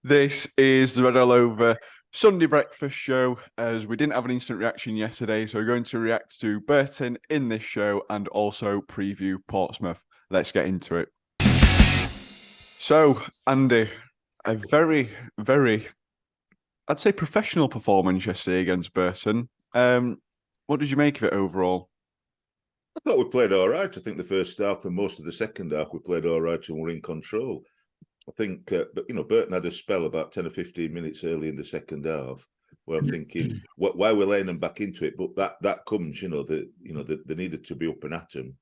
This is the Red All Over Sunday breakfast show, as we didn't have an instant reaction yesterday, so we're going to react to Burton in this show and also preview Portsmouth. Let's get into it. So, Andy, a very, I'd say professional performance yesterday against Burton. What did you make of it overall? I thought we played all right. I think the first half and most of the second half we played all right and were in control. I think, but Burton had a spell about 10 or 15 minutes early in the second half where I'm thinking, why we're laying them back into it? But that comes, they needed to be up and at them.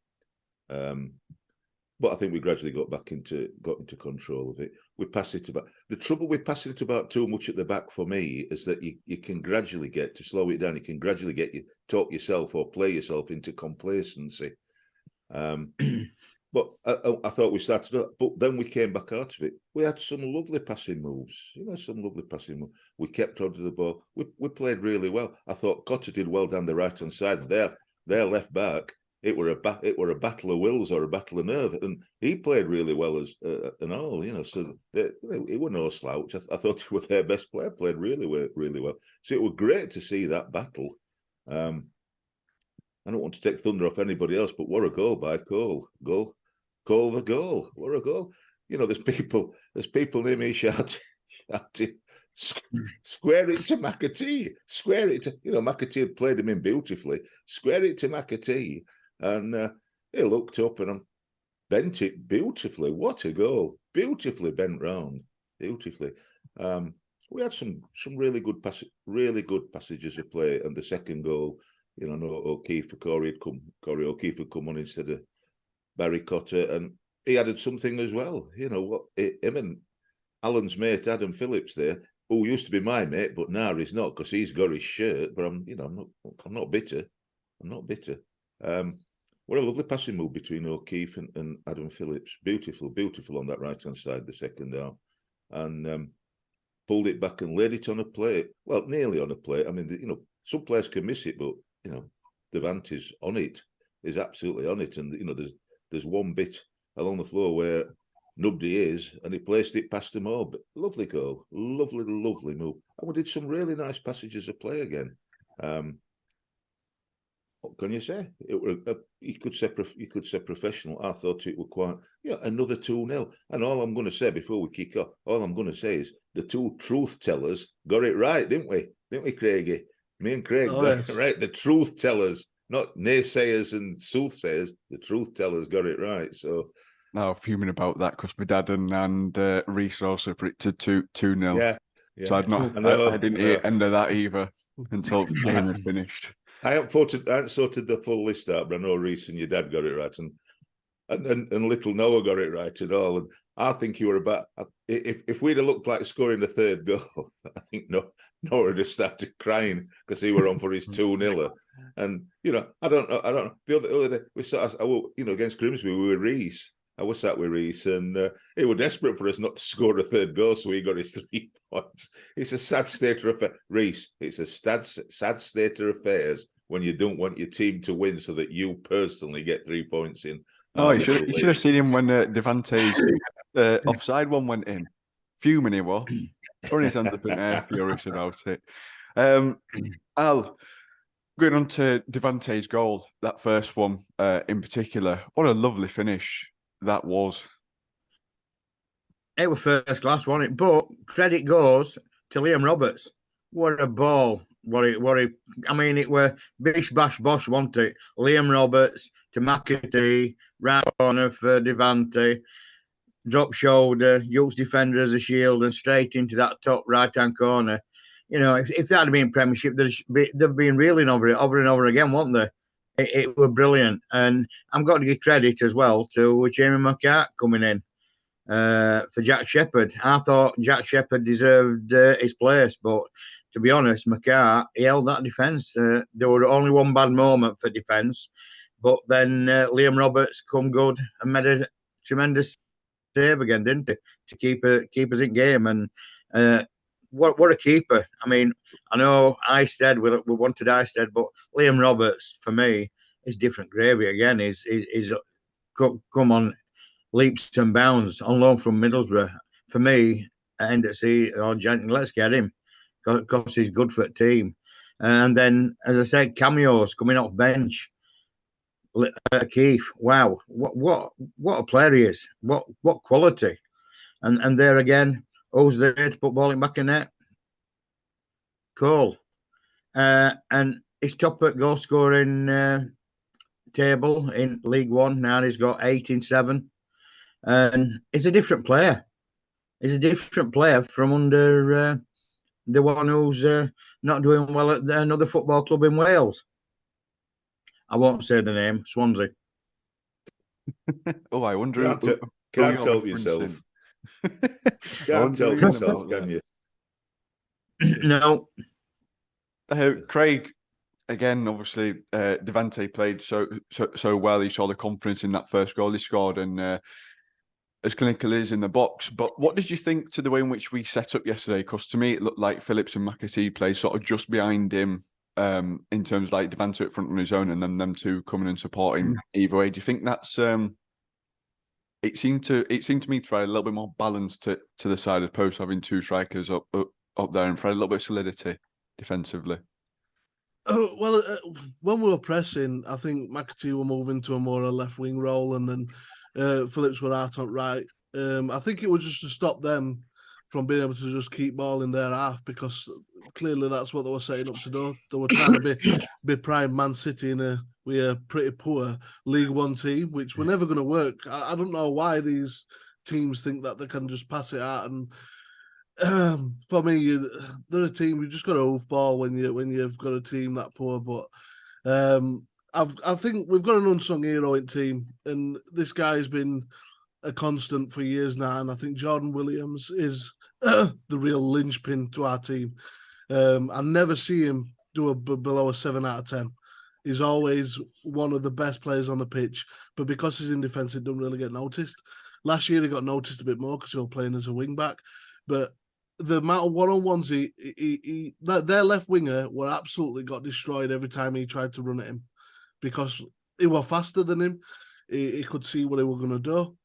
But I think we gradually got into control of it. We passed it about. The trouble with passing it about too much at the back for me is that you can gradually get to slow it down. You can gradually talk yourself or play yourself into complacency. But I thought we started, but then we came back out of it. We had some lovely passing moves, We kept onto the ball. We played really well. I thought Cotter did well down the right hand side. Their left back, it were a battle of wills or a battle of nerve, and he played really well as and all. So it was no slouch. I thought he was their best player. Played really well. So it was great to see that battle. I don't want to take thunder off anybody else, but what a goal by Cole. Call the goal. What a goal. There's people near me shouting, square it to McAtee. Square it to, McAtee had played him in beautifully. Square it to McAtee. And he looked up and bent it beautifully. What a goal. Beautifully bent round. Beautifully. We had some really good passages of play. And the second goal, Corey O'Keefe had come on instead of Barry Cotter, and he added something as well. Him and Alan's mate Adam Phillips there, who used to be my mate, but now he's not because he's got his shirt. But I'm not bitter. I'm not bitter. What a lovely passing move between O'Keefe and Adam Phillips. Beautiful on that right hand side, the second half, and pulled it back and laid it on a plate. Well, nearly on a plate. I mean, some players can miss it, but Devante's on it. Is absolutely on it, and there's one bit along the floor where nobody is, and he placed it past them all. But lovely goal, lovely move. And we did some really nice passages of play again. What can you say? You could say professional. I thought it was quite another 2-0. And all I'm going to say before we kick off, is the two truth tellers got it right, didn't we? Didn't we, Craigie? Me and Craig got it right. The truth tellers. Not naysayers and soothsayers. The truth tellers got it right. So now I'm fuming about that because my dad and Reese also predicted 2-0. Yeah. So I didn't hear end of that either until the game had finished. I haven't sorted the full list out, but I know Reese and your dad got it right, and little Noah got it right and all. And I think you were about if we'd have looked like scoring the third goal, I think Noah would have started crying because he were on for his 2-0. And I don't know. The other day we sat, against Grimsby, we were Reese. I was sat with Reese, and he was desperate for us not to score a third goal, so he got his 3 points. It's a sad state of affairs, Reese. It's a sad state of affairs when you don't want your team to win, so that you personally get 3 points in. Oh, you should have seen him when Devante's offside one went in. Fuming he was. Throwing his hands up in air, furious about it. Al, going on to Devante's goal, that first one in particular, what a lovely finish that was. It was first class, wasn't it? But credit goes to Liam Roberts. What a ball. I mean, it were bish bash bosh, wasn't it? Liam Roberts to McAtee, right corner for Devante, drop shoulder, used defender as a shield, and straight into that top right-hand corner. If that had been Premiership, they'd been reeling over it over and over again, wouldn't they? It was brilliant. And I'm got to give credit as well to Jamie McCart coming in for Jack Shepherd. I thought Jack Shepherd deserved his place, but to be honest, McCart, he held that defence. There were only one bad moment for defence, but then Liam Roberts come good and made a tremendous save again, didn't he? To keep us in game. And what a keeper. I mean, I know Eisted, we wanted Eisted, but Liam Roberts, for me, is different gravy again. He's come on leaps and bounds on loan from Middlesbrough. For me, end of season or January. Let's get him because he's good for the team. And then, as I said, cameos coming off bench. Keith, wow, what a player he is! What quality! And there again, who's there to put ball in back in net? Cole, and he's top at goal scoring table in League One now. He's got 8 in 7, and he's a different player. He's a different player from under the one who's not doing well at another football club in Wales. I won't say the name, Swansea. Oh, I wonder. Can't help yourself. Can't help yourself, can you? No. Craig, again, obviously, Devante played so well. He saw the confidence in that first goal he scored, and as clinical as in the box. But what did you think to the way in which we set up yesterday? Because to me, it looked like Phillips and McAtee played sort of just behind him. In terms of like Devante at front on his own and then them two coming and supporting either way. Do you think that's it seemed to me to provide a little bit more balance to the side of the post, having two strikers up there and provide a little bit of solidity defensively? Well, when we were pressing, I think McAtee were moving to a more left wing role, and then Phillips were out on right. I think it was just to stop them from being able to just keep ball in their half, because clearly that's what they were setting up to do. They were trying to be prime Man City with a pretty poor League One team, which were never going to work. I don't know why these teams think that they can just pass it out. And for me, they're a team you just got to hoof ball when you've got a team that poor. But I think we've got an unsung hero in team, and this guy's been a constant for years now, and I think Jordan Williams is the real linchpin to our team. I never see him do below a 7 out of 10. He's always one of the best players on the pitch, but because he's in defence, it doesn't really get noticed. Last year, he got noticed a bit more because he was playing as a wing back, but the amount of one-on-ones their left winger were absolutely got destroyed every time he tried to run at him, because he was faster than him. He could see what he was going to do.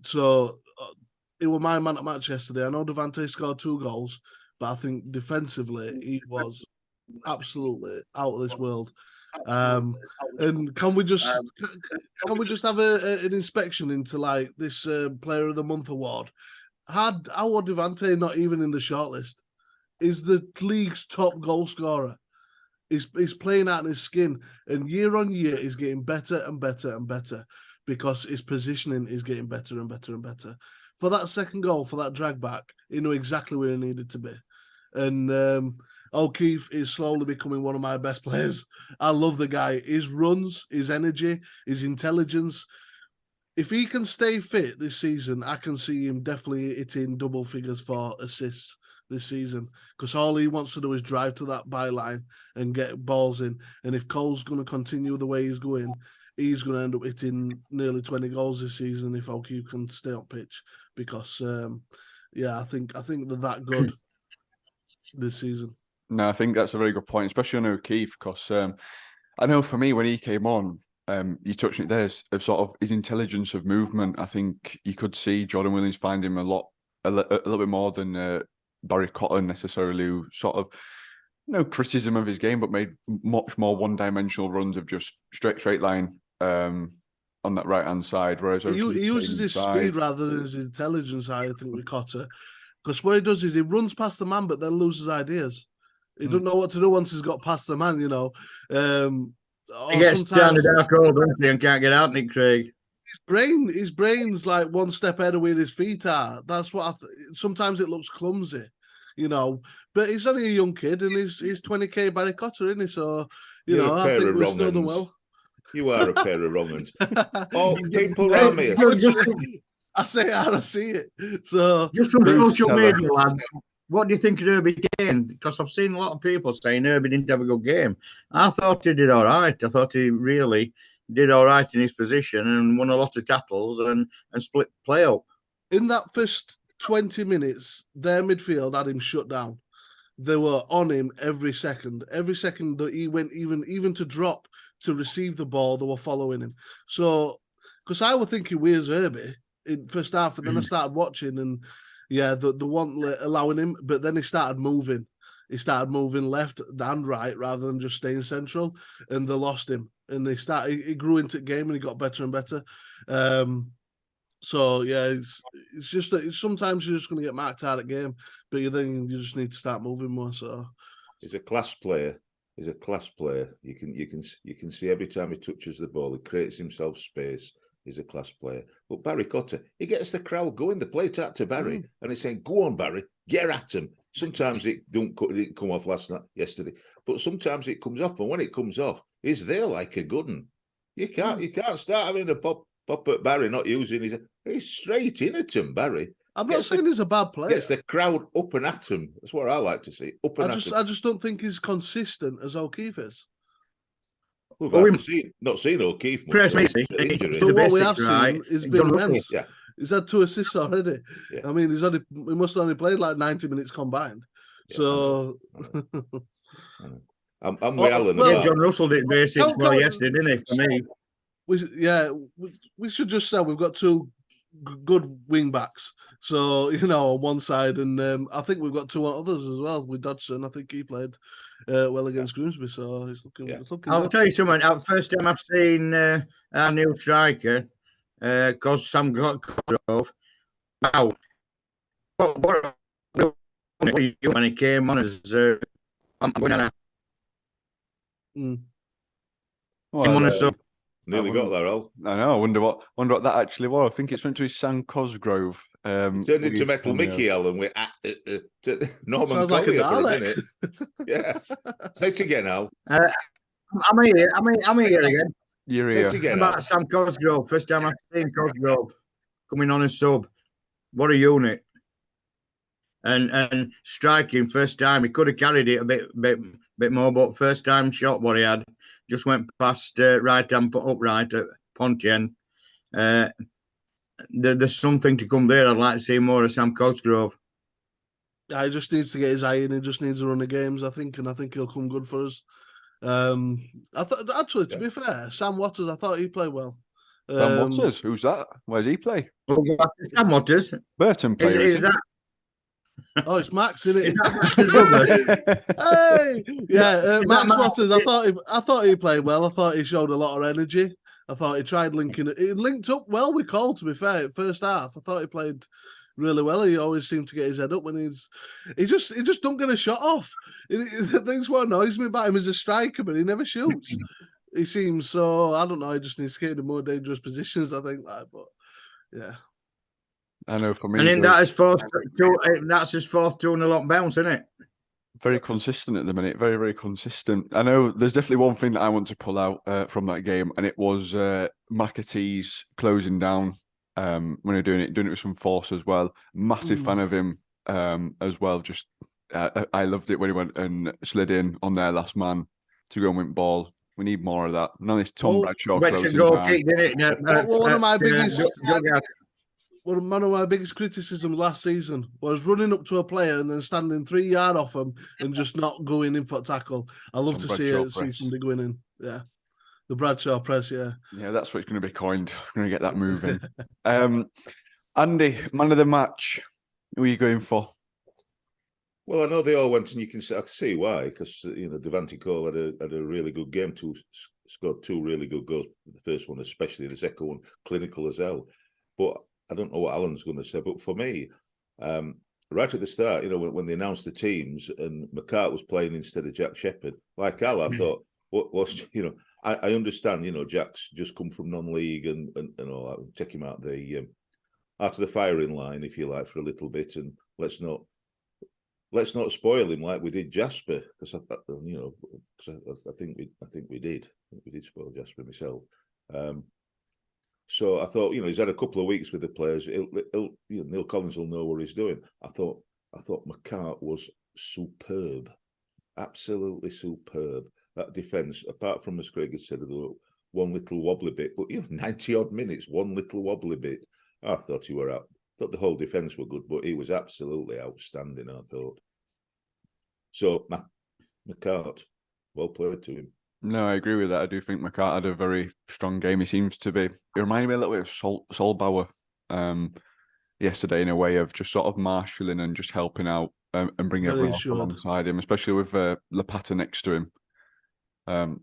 So it was my man at match yesterday. I know Devante scored 2 goals, but I think defensively he was absolutely out of this world. And can we just have an inspection into like this Player of the Month award? Our Devante not even in the shortlist is the league's top goal scorer. He's playing out in his skin, and year on year he's getting better and better and better, because his positioning is getting better and better and better. For that second goal, for that drag back, he knew exactly where he needed to be. And O'Keefe is slowly becoming one of my best players. I love the guy. His runs, his energy, his intelligence. If he can stay fit this season, I can see him definitely hitting double figures for assists this season, because all he wants to do is drive to that byline and get balls in. And if Cole's going to continue the way he's going to end up hitting nearly 20 goals this season if O'Keefe can stay on pitch, because I think they're that good this season. No, I think that's a very good point, especially on O'Keefe, because I know for me when he came on, you touched on it there, of sort of his intelligence of movement. I think you could see Jordan Williams find him a little bit more than Barry Cotton necessarily, who sort of no criticism of his game, but made much more one-dimensional runs of just straight line on that right-hand side. Whereas he uses his speed rather than his intelligence, I think, with Cotter. Because what he does is he runs past the man, but then loses ideas. He doesn't know what to do once he's got past the man, you know. He gets down the dark road, doesn't he, and can't get out, Nick Craig. His brain's like one step ahead of where his feet are. That's what sometimes it looks clumsy, you know. But he's only a young kid, and he's 20k Barry Cotter, isn't he? So You're I think we're still doing well. You are a pair of wrong uns. Oh, people around me. I say it how I see it. So just from social media, lads, what do you think of Herbie game? Because I've seen a lot of people saying Herbie didn't have a good game. I thought he did all right. I thought he really did all right in his position and won a lot of tackles and split play up. In that first 20 minutes, their midfield had him shut down. They were on him every second. Every second that he went, even to drop to receive the ball, they were following him. So, because I was thinking, where's Herbie in first half, and then I started watching, and Yeah, the one allowing him, but then he started moving. He started moving left and right rather than just staying central, and they lost him. And he grew into the game and he got better and better. So yeah, it's just that sometimes you're just going to get marked out at game, but then you just need to start moving more. So he's a class player. He's a class player. You can see every time he touches the ball, he creates himself space. He's a class player. But Barry Cotter, he gets the crowd going. They play it out to Barry, and he's saying, "Go on, Barry, get at him." Sometimes it didn't come off yesterday, but sometimes it comes off, and when it comes off, he's there like a good one. You can't start having a pop at Barry not using he's straight in at him, Barry. I'm not saying he's a bad player. Gets the crowd up and at him. That's what I like to see. Up and at him. I just don't think he's consistent as O'Keefe is. We've not seen O'Keefe much. But what we have seen is been immense. Yeah. He's had 2 assists already. Yeah. I mean, he must have only played like 90 minutes combined. Yeah, so I know. I'm with Alan. Yeah, John Russell did basics yesterday, didn't he? For me. We should just say we've got 2 good wing backs. So, on one side, and I think we've got 2 others as well with Dodson. I think he played well against Grimsby, so it's looking I'll good. tell you something. First time I've seen our new striker, because Sam Cosgrove. Wow. What when he came on as I'm going to Nearly got there, Al. I know. I wonder what that actually was. I think it's meant to be Sam Cosgrove. Turned into Metal Mickey, Alan. With Norman sounds like a Dalek. Didn't it? Yeah. Say it again, Al. I'm here again. You're here. Say it again, about Sam Cosgrove. First time I've seen Cosgrove coming on as sub. What a unit. And striking first time. He could have carried it a bit more, but first time shot what he had just went past right hand upright at Pontien. There's something to come there. I'd like to see more of Sam Cosgrove. Yeah, he just needs to get his eye in. He just needs to run the games, I think, and I think he'll come good for us. I thought actually, to be fair, Sam Waters, I thought he played well. Sam Waters, who's that? Where's he play? Sam Waters. Burton player. Is that? Oh, it's Max, isn't it? Hey, yeah, Max Waters. I thought he played well. I thought he showed a lot of energy. I thought he tried linking it. He linked up well with Cole. To be fair, first half, I thought he played really well. He always seemed to get his head up when he just don't get a shot off. The things what annoys me about him is a striker, but he never shoots. He seems so. I don't know. He just needs to get into more dangerous positions. I think that, but yeah. I know for me. And then that's his fourth 2-0 bounce, isn't it? Very consistent at the minute. Very, very consistent. I know there's definitely one thing that I want to pull out from that game, and it was McAtee's closing down when they're doing it with some force as well. Massive fan of him as well. Just I loved it when he went and slid in on their last man to go and win ball. We need more of that. None of this Tom Bradshaw closing down. One of my biggest. One of my biggest criticisms last season was running up to a player and then standing 3 yards off him and just not going in for a tackle. I love to see somebody going in. Yeah. The Bradshaw press, yeah. Yeah, that's what's going to be coined. We're going to get that moving. Andy, man of the match. Who are you going for? Well, I know they all went, and I can see why, because Devante Cole had a really good game. Scored 2 really good goals. The first one, especially the second one, clinical as hell. But I don't know what Alan's going to say, but for me, right at the start, when they announced the teams and McCart was playing instead of Jack Shepherd, like Al, I thought, I understand, Jack's just come from non-league and all that. Take him out of the firing line, if you like, for a little bit, and let's not spoil him like we did Jasper, because I think we did spoil Jasper myself. So I thought, he's had a couple of weeks with the players. Neil Collins will know what he's doing. I thought McCart was superb, absolutely superb. That defence, apart from, as Craig had said, one little wobbly bit, but 90 odd minutes, one little wobbly bit. I thought he were out. I thought the whole defence were good, but he was absolutely outstanding, I thought. So McCart, well played to him. No, I agree with that. I do think McCart had a very strong game. He seems to be. He reminded me a little bit of Solbauer. yesterday in a way of just sort of marshalling and just helping out and bringing Very everyone else assured. alongside him, especially with Lapata next to him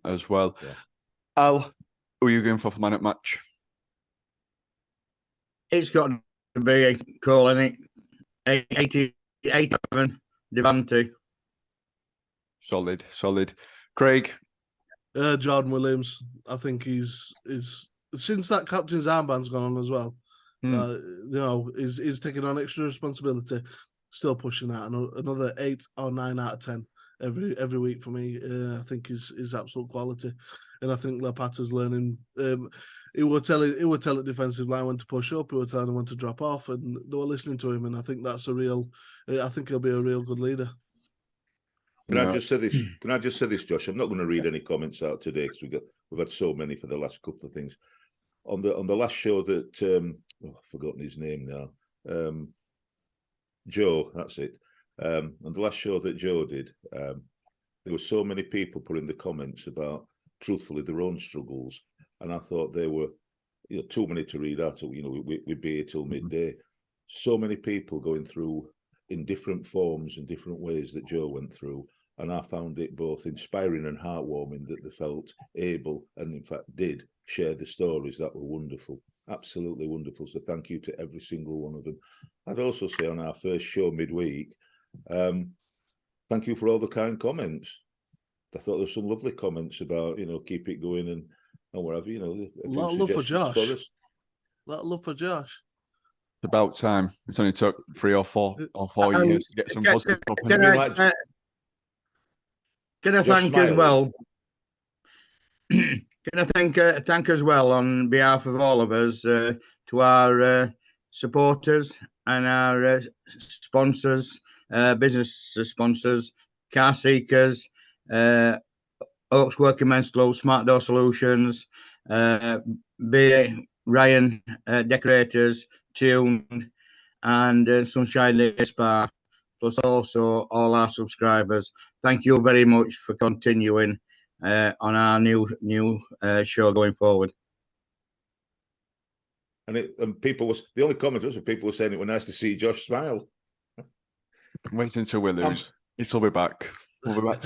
as well. Yeah. Al, who are you going for man at match? It's got to be Cole, isn't it? 87, Devante. Solid. Craig? Jordan Williams. I think he's since that captain's armband's gone on as well. He's taking on extra responsibility, still pushing out another 8 or 9 out of 10 every week for me. I think is absolute quality, and I think Lapata's learning. He will tell the defensive line when to push up. He will tell them when to drop off, and they were listening to him. And I think that's I think he'll be a real good leader. Can I just say this, Josh? I'm not going to read any comments out today because we've had so many for the last couple of things. On the last show that I've forgotten his name now. Joe, that's it. On the last show that Joe did, there were so many people putting the comments about, truthfully, their own struggles, and I thought they were, too many to read out. We'd be here till midday. So many people going through in different forms and different ways that Joe went through, and I found it both inspiring and heartwarming that they felt able and, in fact, did share the stories that were wonderful, absolutely wonderful. So thank you to every single one of them. I'd also say on our first show midweek, thank you for all the kind comments. I thought there were some lovely comments about, keep it going and whatever, A lot of love for Josh. A lot of love for Josh. It's about time. It's only took 3 or 4 years to get some positive stuff. Can I thank as well? Can I thank as well on behalf of all of us to our supporters and our sponsors, business sponsors, Car Seekers, Oaks Working Men's Club, Smart Door Solutions, Ryan, Decorators, Tuned, and Sunshine Day Spa, plus also all our subscribers. Thank you very much for continuing on our new show going forward. And people was the only comment was people were saying it was nice to see Josh smile. Wait until we lose. He'll be back. We'll be back.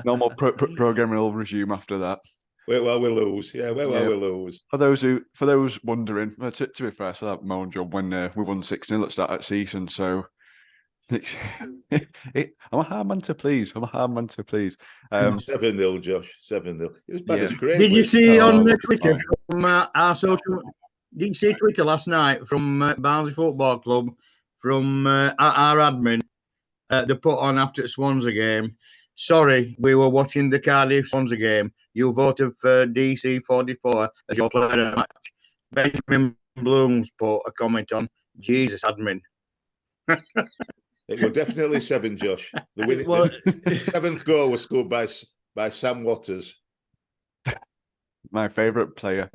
Normal programming will resume after that. Wait while we lose. Yeah, wait while we lose. For those wondering, to be fair, I saw that moan job when we won 6-0 at start of season. So I'm a hard man to please. 7-0, Josh. 7-0. It's bad as Craig. Did you see on Twitter from our social? Did you see Twitter last night from Barnsley Football Club from our admin? They put on after the Swansea game. Sorry, we were watching the Cardiff Swansea game. You voted for DC 44 as your player of the match. Benjamin Blooms put a comment on Jesus admin. It was definitely 7, Josh. The winning 7th goal was scored by Sam Waters. My favourite player.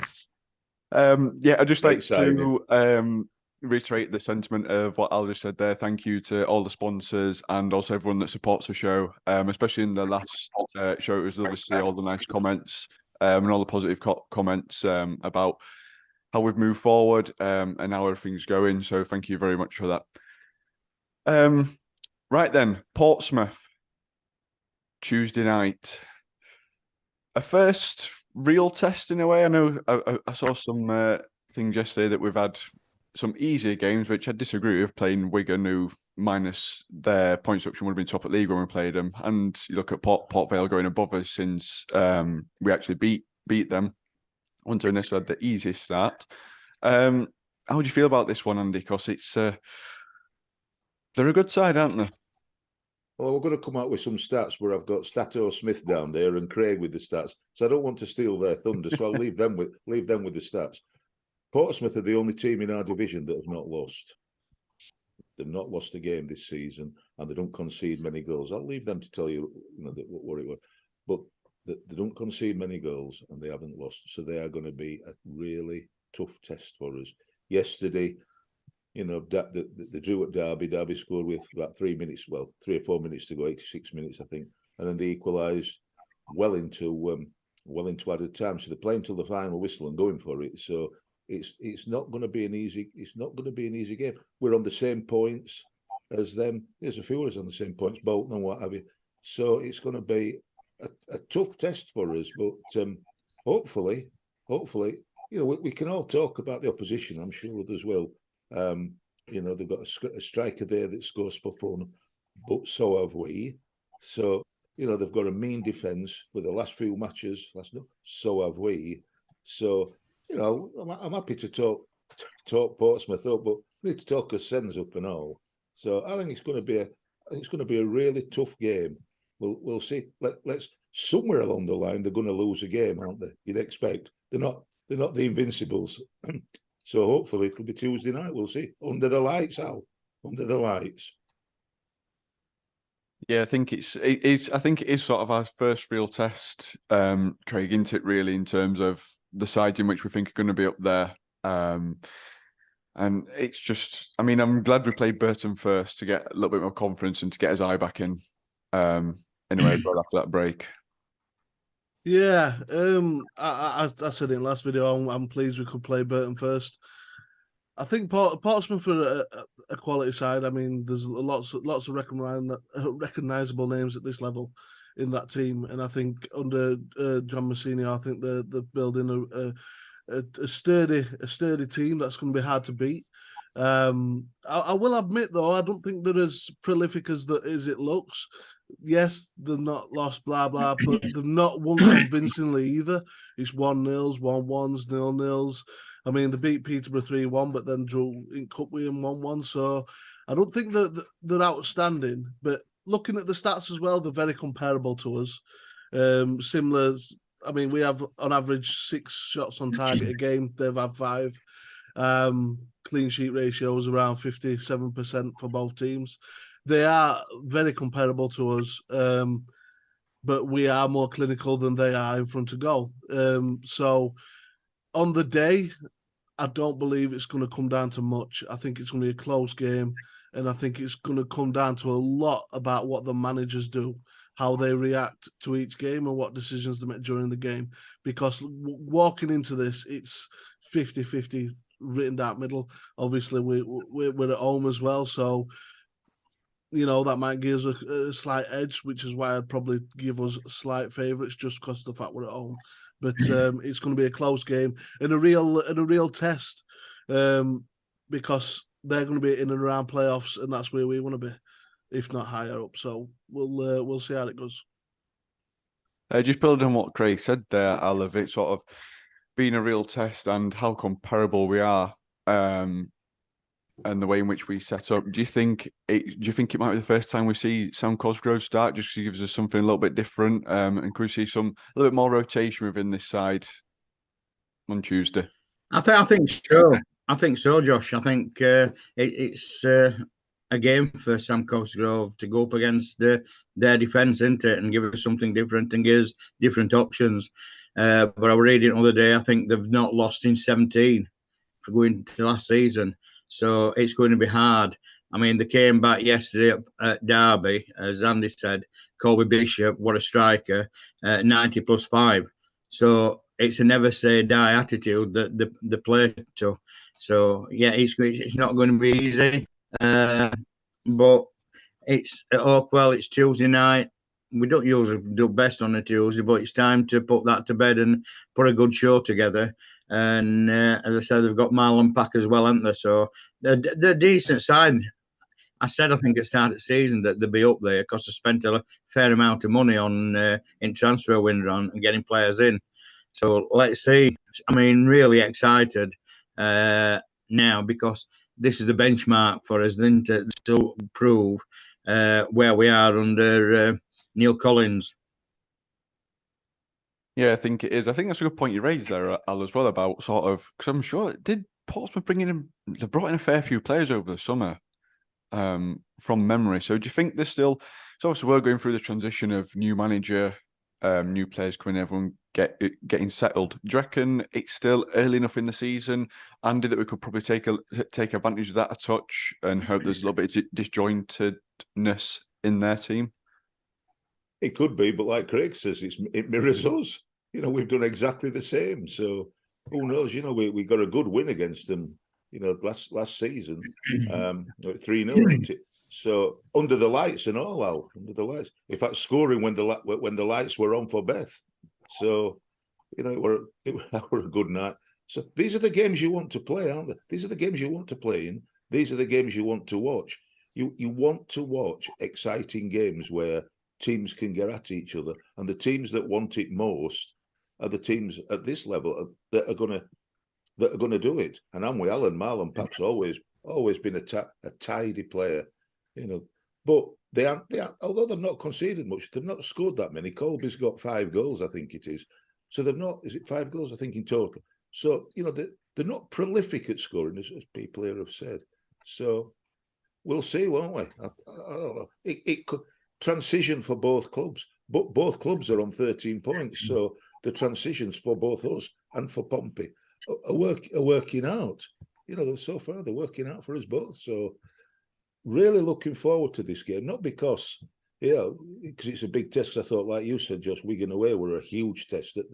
I'd just like to reiterate the sentiment of what Al just said there. Thank you to all the sponsors and also everyone that supports the show, especially in the last show. It was lovely to see all the nice comments and all the positive comments about how we've moved forward and how everything's going. So thank you very much for that. Right then, Portsmouth, Tuesday night. A first real test in a way. I know I saw some things yesterday that we've had some easier games, which I disagree with, playing Wigan, who minus their point structure would have been top at league when we played them. And you look at Port Vale going above us since we actually beat them. Onto initially had the easiest start. How do you feel about this one, Andy? Because it's they're a good side, aren't they? Well, we're going to come out with some stats where I've got Stato Smith down there and Craig with the stats. So I don't want to steal their thunder. So I'll leave them with the stats. Portsmouth are the only team in our division that have not lost. They've not lost a game this season, and they don't concede many goals. I'll leave them to tell you, what it was. But they don't concede many goals, and they haven't lost. So they are going to be a really tough test for us. Yesterday, the drew at Derby. Derby scored with about 3 or 4 minutes to go, 86 minutes, I think, and then they equalised well into added time. So they're playing till the final whistle and going for it. So it's not going to be an easy game. We're on the same points as them. There's a few of us on the same points, Bolton and what have you. So it's going to be a tough test for us. But hopefully, we can all talk about the opposition. I'm sure others will. They've got a striker there that scores for fun, but so have we. So, they've got a mean defence with the last few matches. So have we. So, I'm happy to talk Portsmouth up, but we need to talk us sends up and all. So I think it's going to be a really tough game. We'll see. Let's somewhere along the line they're going to lose a game, aren't they? You'd expect. They're not the Invincibles. So hopefully it'll be Tuesday night. We'll see. Under the lights, Al. Under the lights. Yeah, I think it is sort of our first real test, Craig, isn't it, really, in terms of the sides in which we think are going to be up there. And it's just, I'm glad we played Burton first to get a little bit more confidence and to get his eye back in. Anyway, but after that break. Yeah, I said in last video, I'm pleased we could play Burton first. I think Portsmouth are a quality side. There's lots of recognisable names at this level in that team, and I think under John Massini, I think they're building a sturdy team that's going to be hard to beat. I will admit though, I don't think they're as prolific as it looks. Yes, they've not lost, blah blah, but they've not won convincingly either. It's 1-0s, 1-1s, 0-0s. They beat Peterborough 3-1, but then drew in Cup with 1-1. So I don't think that they're outstanding. But looking at the stats as well, they're very comparable to us. Similar. We have on average 6 shots on target a game. They've had 5. Clean sheet ratio is around 57% for both teams. They are very comparable to us, but we are more clinical than they are in front of goal. So on the day, I don't believe it's going to come down to much. I think it's going to be a close game, and I think it's going to come down to a lot about what the managers do, how they react to each game and what decisions they make during the game. Because walking into this, it's 50-50 written down middle. Obviously, we're at home as well, so that might give us a slight edge, which is why I'd probably give us slight favourites just because of the fact we're at home. But it's going to be a close game and a real test, because they're going to be in and around playoffs, and that's where we want to be, if not higher up. So we'll see how it goes. Just building on what Craig said there, Al, of it sort of being a real test and how comparable we are, and the way in which we set up. Do you think it might be the first time we see Sam Cosgrove start, just because he gives us something a little bit different, and could we see a little bit more rotation within this side on Tuesday? I think so. I think so, Josh. I think it's a game for Sam Cosgrove to go up against their defence, isn't it, and give us something different and give us different options. But I was reading the other day, I think they've not lost in 17 for going to last season. So it's going to be hard. They came back yesterday at Derby, as Andy said. Colby Bishop, what a striker, 90 plus 5. So it's a never say die attitude that the play to. So yeah, it's not going to be easy. But it's at Oakwell. It's Tuesday night. We don't usually do best on a Tuesday, but it's time to put that to bed and put a good show together. And as I said, they've got Marlon Pack as well, haven't they? So they're a decent side. I said I think at the start of the season that they'd be up there because they spent a fair amount of money on in transfer window and getting players in. So let's see. Really excited now because this is the benchmark for us, then to still prove where we are under Neil Collins. Yeah, I think it is. I think that's a good point you raised there, Al, as well, about sort of, because I'm sure, did Portsmouth they brought in a fair few players over the summer, from memory. So do you think there's still, so obviously we're going through the transition of new manager, new players coming, everyone getting settled. Do you reckon it's still early enough in the season, Andy, that we could probably take advantage of that a touch and hope there's a little bit of disjointedness in their team? It could be, but like Craig says, it mirrors us. We've done exactly the same. So, who knows? We got a good win against them. Last season, 3-0, wasn't it? So under the lights and all, Al, under the lights. In fact, scoring when the lights were on for Beth. So it were a good night. So these are the games you want to play, aren't they? These are the games you want to play in. These are the games you want to watch. You want to watch exciting games where teams can get at each other, and the teams that want it most are the teams at this level that are going to do it. And I'm with Alan. Marlon Papp's always been a tidy player, But they aren't. Although they've not conceded much, they've not scored that many. Colby's got 5 goals, I think it is. So they've not. Is it 5 goals? I think in total. So they're not prolific at scoring, as people here have said. So we'll see, won't we? I don't know. It could transition for both clubs, but both clubs are on 13 points. So the transitions for both us and for Pompey are working out. So far they're working out for us both. So really looking forward to this game, not because it's a big test. I thought, like you said, Josh, Wigan away were a huge test at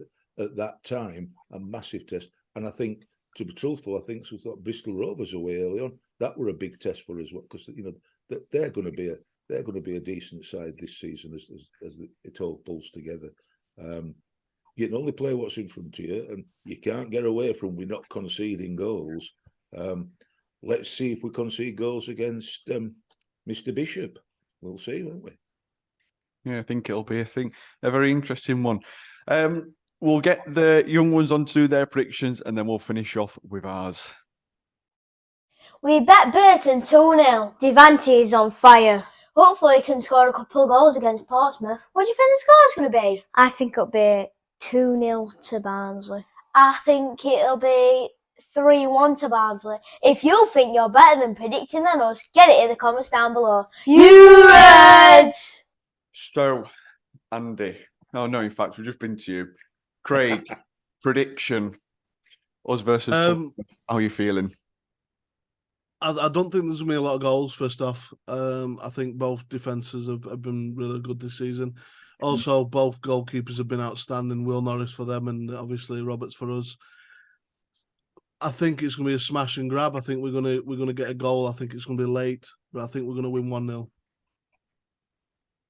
that time, a massive test. And I think, to be truthful, I think we thought Bristol Rovers away early on, that were a big test for us, because they're going to be a decent side this season as it all pulls together. You can only play what's in front of you, and you can't get away from we're not conceding goals. Let's see if we concede goals against Mr. Bishop. We'll see, won't we? Yeah, I think it'll be a very interesting one. We'll get the young ones on to do their predictions, and then we'll finish off with ours. We bet Burton 2-0. Devante is on fire. Hopefully he can score a couple of goals against Portsmouth. What do you think the score's going to be? I think it'll be 2-0 to Barnsley. I think it'll be 3-1 to Barnsley. If you think you're better than predicting than us, get it in the comments down below. You Reds! So, Andy. Oh, no, in fact, we've just been to you. Craig, prediction. Us versus Portsmouth. How are you feeling? I don't think there's going to be a lot of goals, first off. I think both defences have been really good this season. Also, both goalkeepers have been outstanding. Will Norris for them and obviously Roberts for us. I think it's going to be a smash and grab. I think we're going to get a goal. I think it's going to be late, but I think we're going to win 1-0.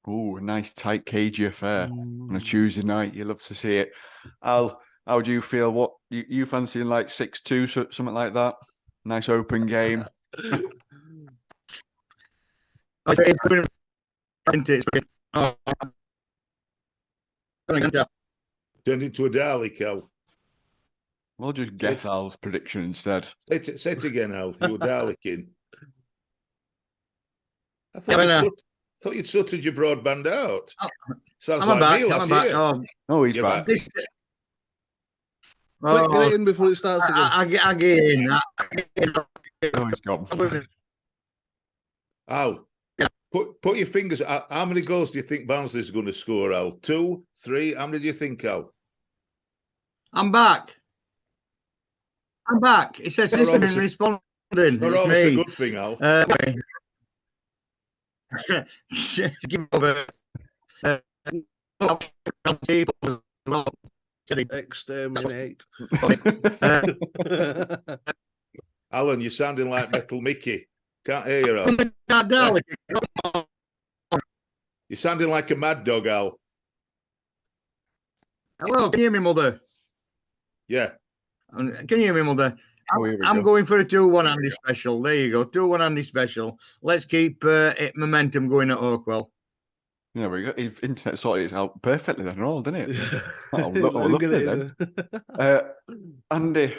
Oh, a nice tight cagey affair on a Tuesday night. You love to see it. Al, how do you feel? What you fancying, like 6-2, something like that? Nice open game. Turned into a Dalek, Al. We'll just guess Al's prediction instead. Say it again, Al. You were Daleking. I thought you'd sorted your broadband out. Sounds like me last year. Oh, he's back. Get it in before it starts again. I get in. Oh, he's gone. Al, put your fingers. How many goals do you think Barnsley's going to score, Al? 2, 3? How many do you think, Al? I'm back. It says system is responding. It's not always a good thing, Al. Give over. Exterminate. Alan, you're sounding like Metal Mickey. Can't hear you, Al. You're sounding like a mad dog, Al. Hello, can you hear me, Mother? Yeah. Can you hear me, Mother? I'm going for a 2-1 Andy special. There you go, 2-1 Andy special. Let's keep momentum going at Oakwell. Yeah, we got internet sorted out perfectly then, all, didn't it? Andy,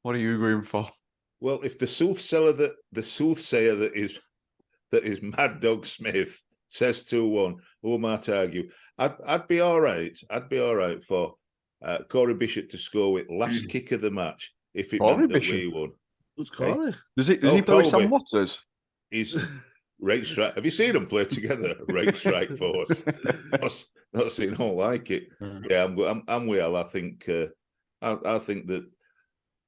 what are you going for? Well, if the soothsayer that is Mad Dog Smith says 2-1, who might argue? I'd be all right. I'd be all right for Corey Bishop to score with last kick of the match if it meant that we won. Who's Corey? Does he play with Sam Waters? He's Rake Strike. Have you seen them play together? Rake Strike Force. Not seen all like it. Yeah, I'm with Al. I think that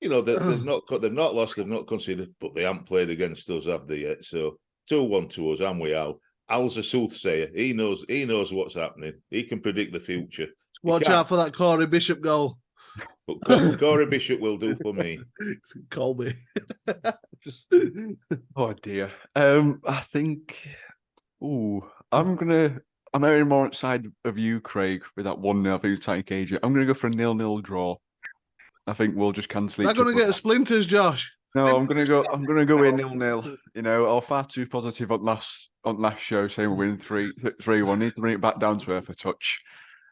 they've not lost, they've not conceded, but they haven't played against us, have they yet? So 2-1 to us. I'm with Al. Al's a soothsayer. He knows what's happening. He can predict the future. Watch out for that Corey Bishop goal. But Corey Bishop will do for me. Call me. Just Oh dear. I think. I'm very more outside of you, Craig, with that 1-0. I think it's tight cage. I'm gonna go for a 0-0 draw. I think we'll just cancel not each going to other. get splinters, Josh. No, I'm gonna go in 0-0. You know, I was far too positive on last show, saying we're winning 3-1. Need to bring it back down to earth a touch.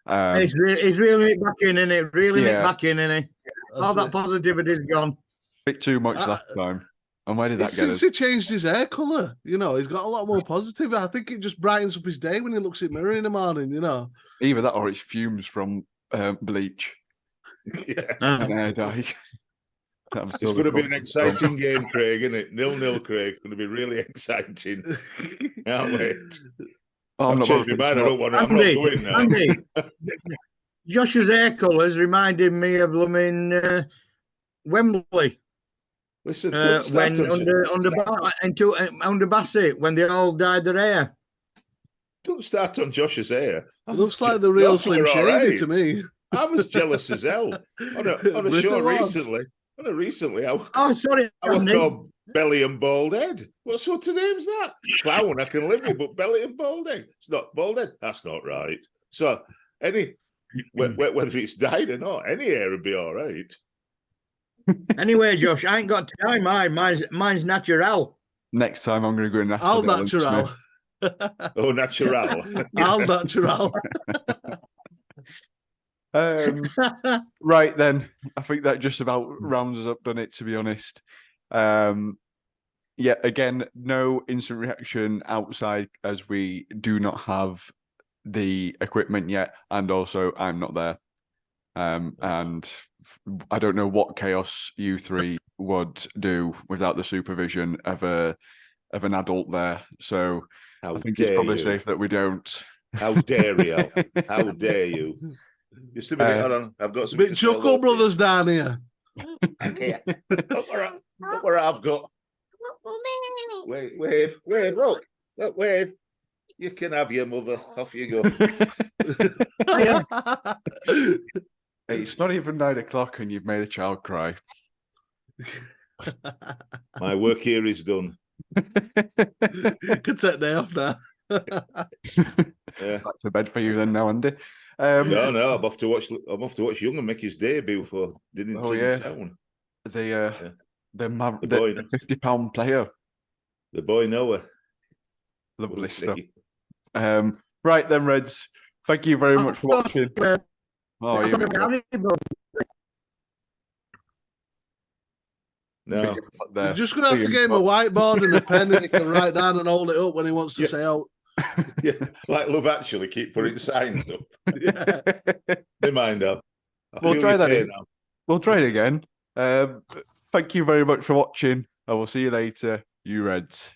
He's reeling it back in, innit? Reeling Yeah. it back in, innit? All that positivity's gone. Bit too much last time. And where did that get us? Since he changed his hair colour, you know, he's got a lot more positive. I think it just brightens up his day when he looks in the mirror in the morning, you know. Either that or it's fumes from bleach and hair dye. It's going to be an exciting game, Craig, isn't it? 0-0, Craig. It's going to be really exciting. Can't wait. I've changed my mind. I'm not going now. Andy, Josh's hair colours reminded me of blooming Wembley. Listen, when under Bassett, when they all dyed their hair. Don't start on Josh's hair. It looks like the real Slim Shady right. to me. I was jealous as hell on a show recently. I was called Belly and Bald Head. What sort of name's that? Clown I can live with, but Belly and Bald Head. It's not Bald Head. That's not right. So whether it's dyed or not, any hair would be all right. Anyway, Josh, I ain't got time. Mine's natural. Next time I'm going to go and ask Al natural. Oh, natural. Al natural. Right then, I think that just about rounds us up, done it, to be honest. Yeah, again, no instant reaction outside as we do not have the equipment yet, and also I'm not there. And I don't know what chaos you three would do without the supervision of an adult there. So I think it's probably safe that we don't. How dare you? How dare you? Just a minute, hold on. I've got some bit Chuckle Brothers down here. Okay. Look where I've got. Wave, look, wave. You can have your mother. Off you go. Hey, it's not even 9 o'clock and you've made a child cry. My work here is done. Could take day off now. Yeah. Back to bed for you then now, Andy. No, I'm off to watch Young and make his debut for Town. The £50 player. The boy Noah. Lovely stuff. Right then, Reds. Thank you very much for watching. Oh, no. You're just going to have to get him a whiteboard and a pen and he can write down and hold it up when he wants to say out. Yeah, like Love Actually, keep putting signs up. Yeah. They mind up. We'll try that. We'll try it again. Thank you very much for watching. I will see you later, you Reds.